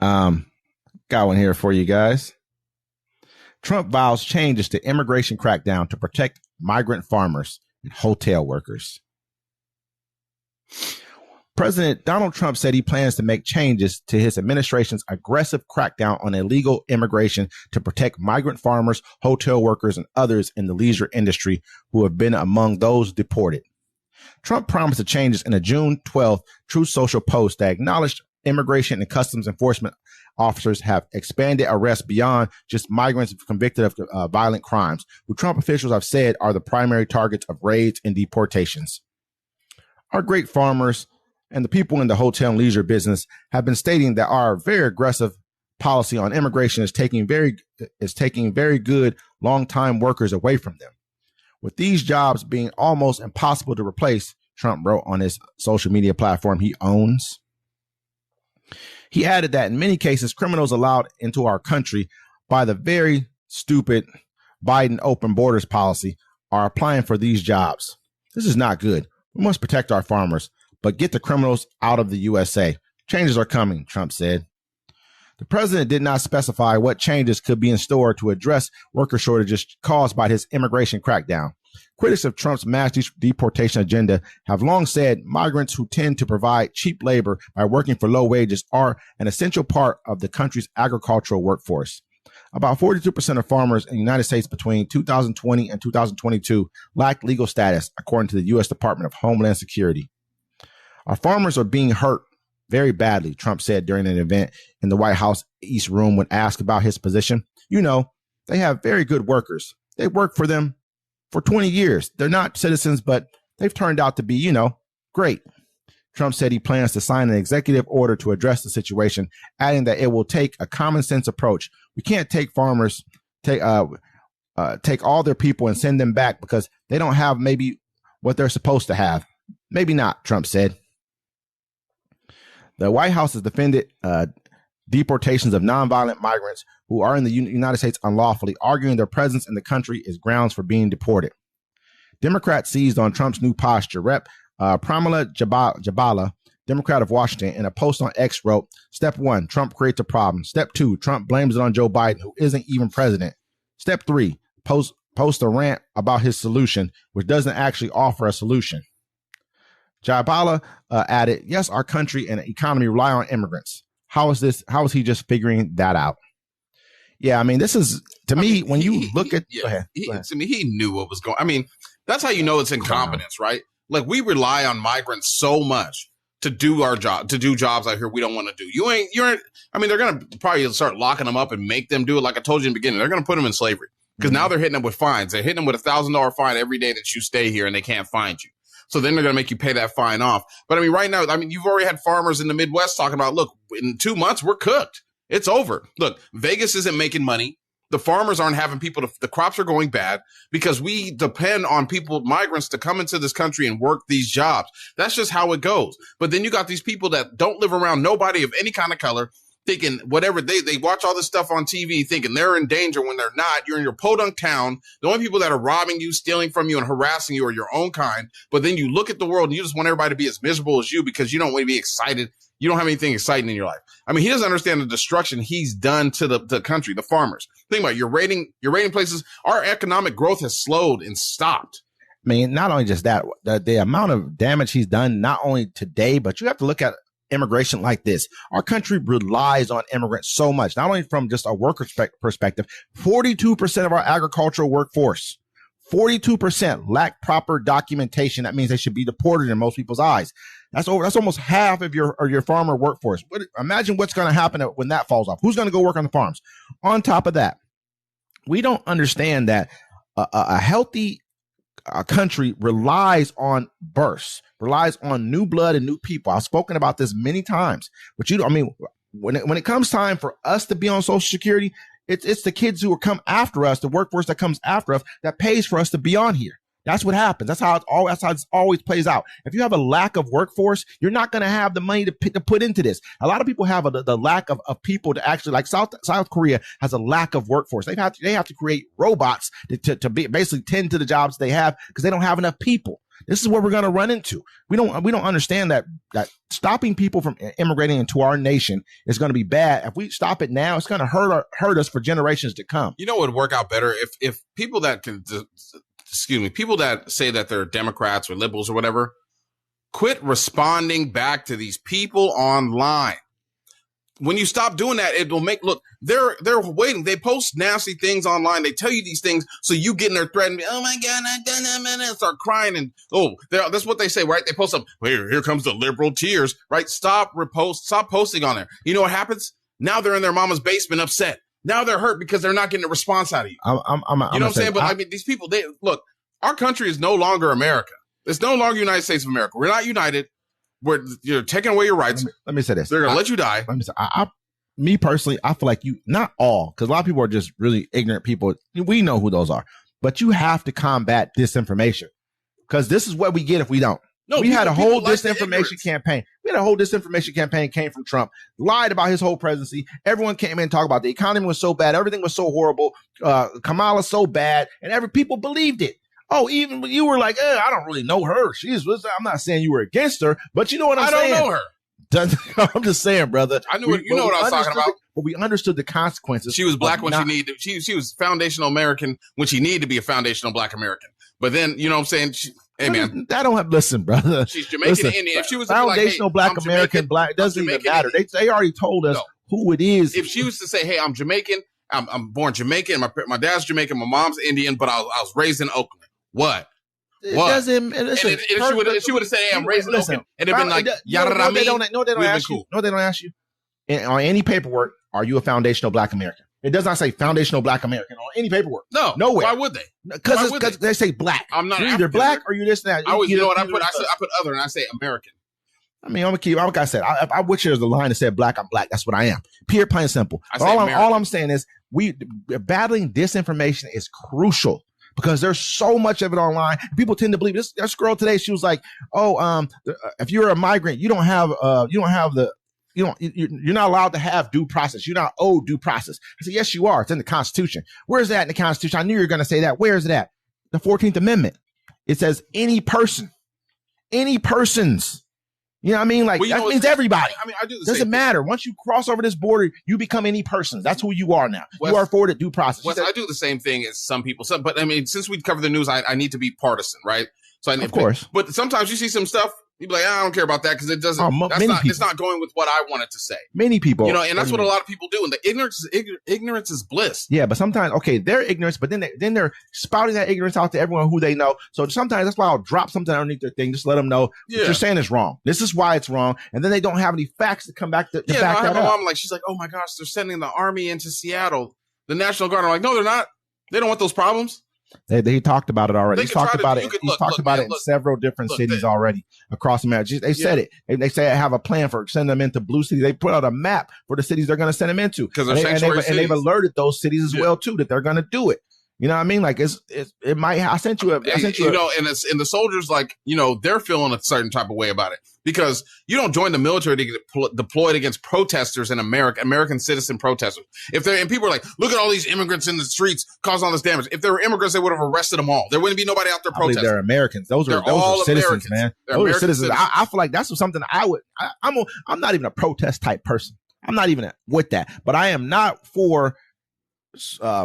Um, got one here for you guys. Trump vows changes to immigration crackdown to protect migrant farmers and hotel workers. President Donald Trump said he plans to make changes to his administration's aggressive crackdown on illegal immigration to protect migrant farmers, hotel workers, and others in the leisure industry who have been among those deported. Trump promised the changes in a June 12th Truth Social post that acknowledged immigration and customs enforcement officers have expanded arrests beyond just migrants convicted of violent crimes, who Trump officials have said are the primary targets of raids and deportations. Our great farmers and the people in the hotel and leisure business have been stating that our very aggressive policy on immigration is taking very good long-time workers away from them, with these jobs being almost impossible to replace, Trump wrote on his social media platform he owns. He added that in many cases, criminals allowed into our country by the very stupid Biden open borders policy are applying for these jobs. This is not good. We must protect our farmers, but get the criminals out of the USA. Changes are coming, Trump said. The president did not specify what changes could be in store to address worker shortages caused by his immigration crackdown. Critics of Trump's mass deportation agenda have long said migrants who tend to provide cheap labor by working for low wages are an essential part of the country's agricultural workforce. About 42% of farmers in the United States between 2020 and 2022 lack legal status, according to the U.S. Department of Homeland Security. Our farmers are being hurt very badly, Trump said during an event in the White House East Room when asked about his position. You know, they have very good workers. They work for them for 20 years. They're not citizens, but they've turned out to be, great. Trump said he plans to sign an executive order to address the situation, adding that it will take a common sense approach. We can't take farmers, take all their people and send them back because they don't have maybe what they're supposed to have. Maybe not, Trump said. The White House has defended deportations of nonviolent migrants who are in the United States unlawfully, arguing their presence in the country is grounds for being deported. Democrats seized on Trump's new posture. Rep. Pramila Jabala, Democrat of Washington, in a post on X wrote, Step 1, Trump creates a problem. Step 2, Trump blames it on Joe Biden, who isn't even president. Step 3, post a rant about his solution, which doesn't actually offer a solution. Jabala added, yes, our country and economy rely on immigrants. How is he just figuring that out? Yeah, I mean, this is, to me, when you look at... Go ahead. He knew what was going... I mean, that's how you know it's incompetence, right? Like, we rely on migrants so much to do our job, to do jobs out here we don't want to do. They're going to probably start locking them up and make them do it. Like I told you in the beginning, they're going to put them in slavery because now they're hitting them with fines. They're hitting them with $1,000 fine every day that you stay here and they can't find you. So then they're going to make you pay that fine off. But I mean, right now, you've already had farmers in the Midwest talking about, look, in 2 months, we're cooked. It's over. Look, Vegas isn't making money. The farmers aren't having people the crops are going bad because we depend on migrants to come into this country and work these jobs. That's just how it goes. But then you got these people that don't live around nobody of any kind of color, thinking whatever they watch all this stuff on TV, thinking they're in danger when they're not. You're in your podunk town. The only people that are robbing you, stealing from you, and harassing you are your own kind. But then you look at the world and you just want everybody to be as miserable as you because you don't want to be excited. You don't have anything exciting in your life. I mean, he doesn't understand the destruction he's done to the country, the farmers. Think about it. You're raiding places. Our economic growth has slowed and stopped. I mean, not only just that, the amount of damage he's done, not only today, but you have to look at immigration like this. Our country relies on immigrants so much, not only from just a worker perspective. 42% of our agricultural workforce, 42% lack proper documentation. That means they should be deported in most people's eyes. That's almost half of your farmer workforce. Imagine what's going to happen when that falls off. Who's going to go work on the farms? On top of that, we don't understand that a healthy country relies on births, relies on new blood and new people. I've spoken about this many times, but when it comes time for us to be on Social Security, it's the kids who will come after us, the workforce that comes after us, that pays for us to be on here. That's what happens. That's how it always plays out. If you have a lack of workforce, you're not going to have the money to put into this. A lot of people have the lack of people to actually, like South Korea has a lack of workforce. They have to create robots to basically tend to the jobs they have because they don't have enough people. This is what we're going to run into. We don't understand that stopping people from immigrating into our nation is going to be bad. If we stop it now, it's going to hurt us for generations to come. You know what would work out better if people that people that say that they're Democrats or liberals or whatever, quit responding back to these people online. When you stop doing that, it will look, they're waiting. They post nasty things online. They tell you these things so you get in their thread and be, oh my God, I done that, and start crying. And that's what they say, right? They post up, here comes the liberal tears, right? Stop posting on there. You know what happens? Now they're in their mama's basement upset. Now they're hurt because they're not getting a response out of you. You know what I'm saying? But I mean, these people, look, our country is no longer America. It's no longer United States of America. We're not united. You're taking away your rights. Let me say this. They're going to let you die. Let me say, me personally, I feel like not all, because a lot of people are just really ignorant people. We know who those are. But you have to combat disinformation, because this is what we get if we don't. No, we had a whole disinformation campaign. Came from Trump, lied about his whole presidency. Everyone came in and talked about the economy was so bad. Everything was so horrible. Kamala so bad. And people believed it. Oh, even when you were like, I don't really know her. I'm not saying you were against her, but you know what I'm saying? I don't know her. I'm just saying, brother. I knew what I was talking about. But we understood the consequences. She was black when she needed. She was foundational American when she needed to be a foundational black American. But then, you know what I'm saying? Hey, man. I don't have, listen, brother. She's Jamaican Indian. If she was foundational black American, black, it doesn't even matter. They already told us who it is. If she was to say, hey, I'm Jamaican, I'm born Jamaican, my dad's Jamaican, my mom's Indian, but I was raised in Oakland. What? It doesn't. Listen, if she would have said, "Hey, I'm raised in Oakland," it'd have been like, no, they don't ask you. No, they don't ask you. On any paperwork, are you a foundational black American? It does not say foundational black American on any paperwork. No, nowhere. Why would they? Because they say black. I'm not. You're either black or you this and that. You know what I put? I put other, and I say American. I mean, I'm gonna keep. Like I said, I wish there was a line that said black. I'm black. That's what I am. Pure, plain, simple. All I'm saying is, battling disinformation is crucial, because there's so much of it online. People tend to believe this. This girl today, she was like, if you're a migrant, you're not allowed to have due process. You're not owed due process. I said, yes, you are. It's in the Constitution. Where's that in the Constitution? I knew you were going to say that. Where is it at? The 14th Amendment. It says any persons. You know what I mean? Like, that means everybody. I mean, I do the doesn't matter. Once you cross over this border, you become any person. That's who you are now. You are afforded due process. I do the same thing as some people. But I mean, since we cover the news, I need to be partisan, right? So of course. But sometimes you see some stuff, you'd be like, I don't care about that because it doesn't. It's not going with what I wanted to say. Many people, and that's what a lot of people do. And the ignorance is bliss. Yeah, but sometimes, they're ignorant, but then they're spouting that ignorance out to everyone who they know. So sometimes that's why I'll drop something underneath their thing, just let them know what you're saying is wrong. This is why it's wrong, and then they don't have any facts to come back to back that up. My mom, she's like, oh my gosh, they're sending the army into Seattle, the National Guard. I'm like, no, they're not. They don't want those problems. They talked about it already. He's talked about it in several different cities already across America. They said it. They say I have a plan for sending them into blue cities. They put out a map for the cities they're going to send them into. And they've alerted those cities as well too that they're going to do it. You know what I mean? Like it might. I sent you. And the soldiers, they're feeling a certain type of way about it because you don't join the military to get deployed against protesters in America, American citizen protesters. And people are like, look at all these immigrants in the streets causing all this damage. If they were immigrants, they would have arrested them all. There wouldn't be nobody out there protesting. They're Americans. Those are citizens, man. Those are citizens. I feel like that's something I'm not even a protest type person. I'm not even with that. But I am not for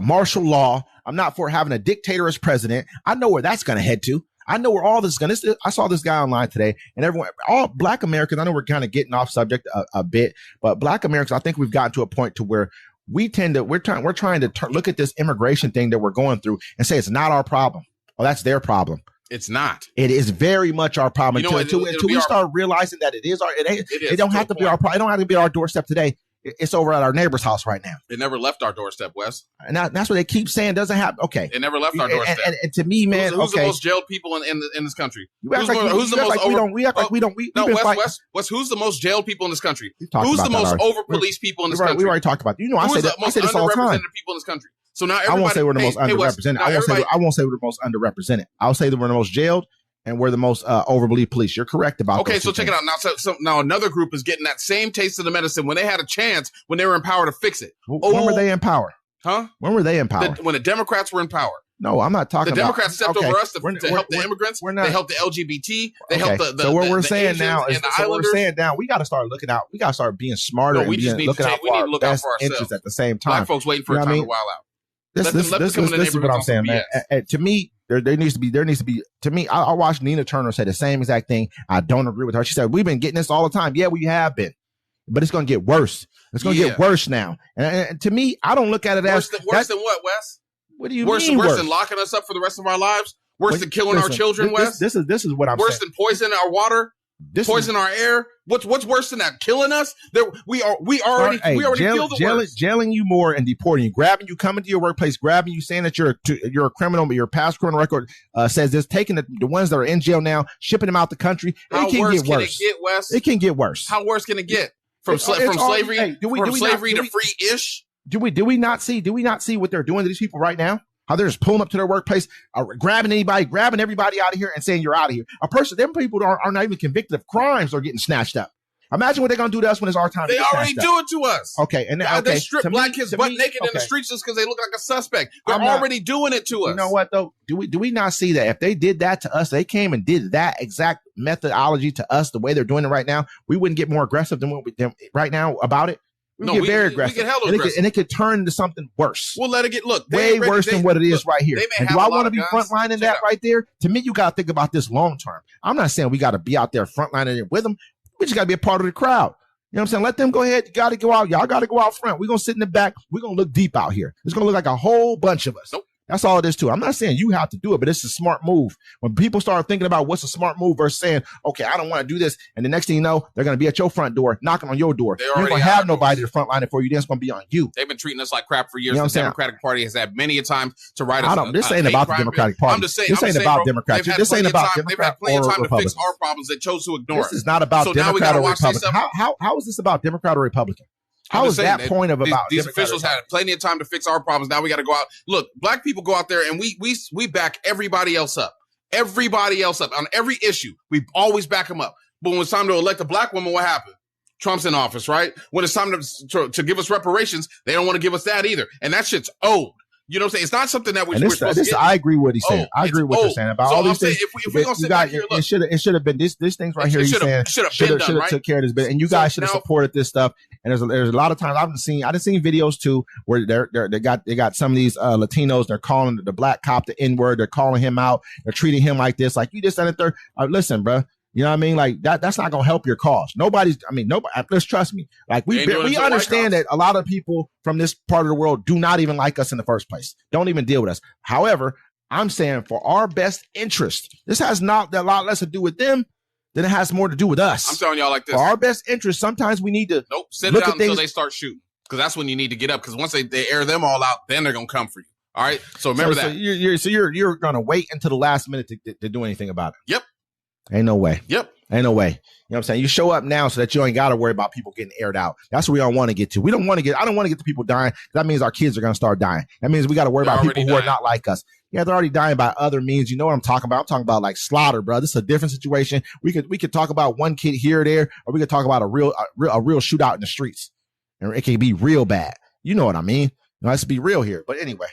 martial law. I'm not for having a dictator as president. I know where that's going to head to. I know where all this is going to. I saw this guy online today, and all black Americans. I know we're kind of getting off subject a bit, but black Americans, I think we've gotten to a point to where we're trying to look at this immigration thing that we're going through and say it's not our problem. Well, that's their problem. It's not. It is very much our problem until we start realizing that it is our. It don't have to be our problem. It don't have to be our doorstep today. It's over at our neighbor's house right now. It never left our doorstep, Wes. And that's what they keep saying. Doesn't happen. Okay. It never left our doorstep. And to me, man, who's the most jailed people in this country? Who's the most jailed people in this country? Who's the most over-policed people in this country? We already talked about it. I say this all the time. People in this country. So now I won't say we're the most underrepresented. I won't say we're the most underrepresented. I'll say that we're the most jailed. And we're the most over-believed police. You're correct about that. Okay, so check it out. Now another group is getting that same taste of the medicine when they had a chance, when they were in power to fix it. When were they in power? Huh? When were they in power? When the Democrats were in power. No, I'm not talking the about. Democrats stepped over us to help the immigrants. They help the LGBT. They help the so what we're the saying Asians now is, and the so Islanders. what we're saying now, we got to start looking out. We got to start being smarter. No, we just need looking to out we need to for look our out best for ourselves. interests at the same time. Black folks waiting for a time to wild out. This is what I'm saying, man. To me, there needs to be. To me, I watched Nina Turner say the same exact thing. I don't agree with her. She said, "We've been getting this all the time." Yeah, we have been, but it's going to get worse. It's going to get worse now. And to me, I don't look at it as worse than what, Wes? What do you mean? Worse than locking us up for the rest of our lives? Worse than killing our children, Wes? This is what I'm saying. Worse than poisoning our water? Poison our air? What's worse than that? Killing us? We already feel the worst. Jailing you more and deporting you, grabbing you, coming to your workplace, grabbing you, saying that you're a criminal, but your past criminal record says this, taking the ones that are in jail now, shipping them out the country. How worse can it get, Wes? It can get worse. How worse can it get? From slavery to free-ish? Do we not see what they're doing to these people right now? How they're just pulling up to their workplace, grabbing everybody out of here and saying you're out of here. Them people are not even convicted of crimes or getting snatched up. Imagine what they're going to do to us when it's our time. They already do it to us. Okay. And they strip black kids butt naked in the streets just because they look like a suspect. They're already doing it to us. You know what, though? Do we not see that if they did that to us, they came and did that exact methodology to us the way they're doing it right now, we wouldn't get more aggressive than what we did right now about it? We get very aggressive. We get hella aggressive. And it could turn into something worse. We'll let it get, way worse than what it is right here. And do I want to be frontlining that right there? To me, you got to think about this long term. I'm not saying we got to be out there frontlining it with them. We just got to be a part of the crowd. You know what I'm saying? Let them go ahead. You got to go out. Y'all got to go out front. We're going to sit in the back. We're going to look deep out here. It's going to look like a whole bunch of us. Nope. That's all it is too. I'm not saying you have to do it, but it's a smart move. When people start thinking about what's a smart move versus saying, okay, I don't want to do this. And the next thing you know, they're going to be at your front door, knocking on your door. You're going to have nobody to front line it for you. Then it's going to be on you. They've been treating us like crap for years. You know the Democratic Party has had many a time to write us. This ain't about the Democratic Party. I'm just saying. This ain't about Democrats. This ain't about Democrats. They've had plenty of time to fix our problems. They chose to ignore. This is not about Democrat or Republican. How is this about Democrat or Republican? How is that point of about these officials had plenty of time to fix our problems? Now we got to go out. Look, black people go out there and we back everybody else up. Everybody else up on every issue. We always back them up. But when it's time to elect a black woman, what happened? Trump's in office, right? When it's time to give us reparations, they don't want to give us that either. And that shit's old. You know what I'm saying? It's not something that we're supposed to get. I agree with what he's saying. I agree with what you're saying about all these things. If we're going to sit back here, look. It should have been these things right here. Should have took care of this. And you guys should have supported this stuff. And there's a lot of times I've seen videos too where they got some of these Latinos. They're calling the black cop the N-word. They're calling him out. They're treating him like this. Like you just said it there. Listen, bro. You know what I mean? Like that's not going to help your cause. Nobody, let's trust me. Like we understand that a lot of people from this part of the world do not even like us in the first place. Don't even deal with us. However, I'm saying for our best interest, this has not a lot less to do with them than it has more to do with us. I'm telling y'all like this. For our best interest, sometimes we need to sit down until they start shooting. Because that's when you need to get up. Because once they air them all out, then they're going to come for you. All right? So remember that. So you're going to wait until the last minute to do anything about it. Yep. Ain't no way. Yep. Ain't no way. You know what I'm saying? You show up now so that you ain't got to worry about people getting aired out. That's what we don't want to get to. I don't want to get the people dying. That means our kids are going to start dying. That means we got to worry about people who are not like us. Yeah, they're already dying by other means. You know what I'm talking about? I'm talking about like slaughter, bro. This is a different situation. We could talk about one kid here or there, or we could talk about a real shootout in the streets. And it can be real bad. You know what I mean? Let's be real here. But anyway.